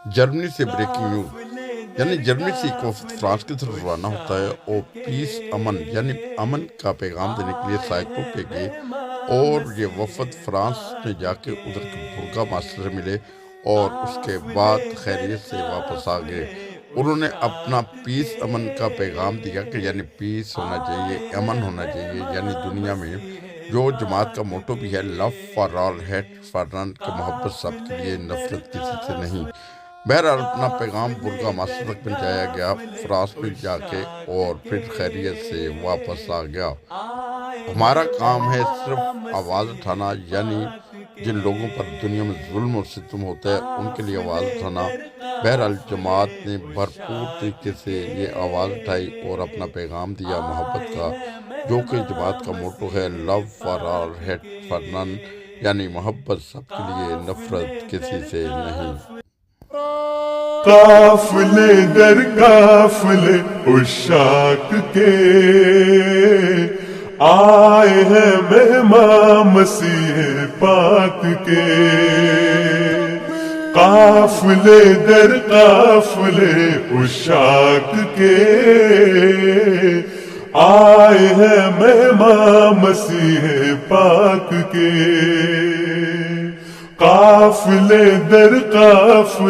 جرمنی سے breaking news, یعنی جرمنی سے ایک وفد فرانس کی طرف روانہ ہوتا ہے اور پیس امن یعنی امن کا پیغام دینے کے لیے سائپرو پہ گئے، اور یہ وفد فرانس میں جا کے ادھر کے برگا ماسٹر سے ملے اور اس کے بعد خیریت سے واپس آ گئے۔ انہوں نے اپنا پیس امن کا پیغام دیا کہ یعنی پیس ہونا چاہیے، امن ہونا چاہیے، یعنی دنیا میں جو جماعت کا موٹو بھی ہے love for all hate for none, کہ محبت سب کے لیے، نفرت کسی سے نہیں۔ بہرحال اپنا پیغام برگا ماسٹر تک پہنچایا گیا فرانس میں جا کے، اور پھر خیریت سے واپس آ گیا۔ ہمارا کام ہے صرف آواز اٹھانا، یعنی جن لوگوں پر دنیا میں ظلم و ستم ہوتا ہے ان کے لیے آواز اٹھانا۔ بہرحال جماعت نے بھرپور طریقے سے یہ آواز اٹھائی اور اپنا پیغام دیا محبت کا، جو کہ جماعت کا موٹو ہے love for all hate for none, یعنی محبت سب کے لیے، نفرت کسی سے نہیں۔ قافلے در قافلے عشاق کے آئے ہیں مہمان مسیح پاک کے، قافلے در قافلے عشاق کے آئے ہیں مہمان مسیح پاک کے، قافلے در قافلے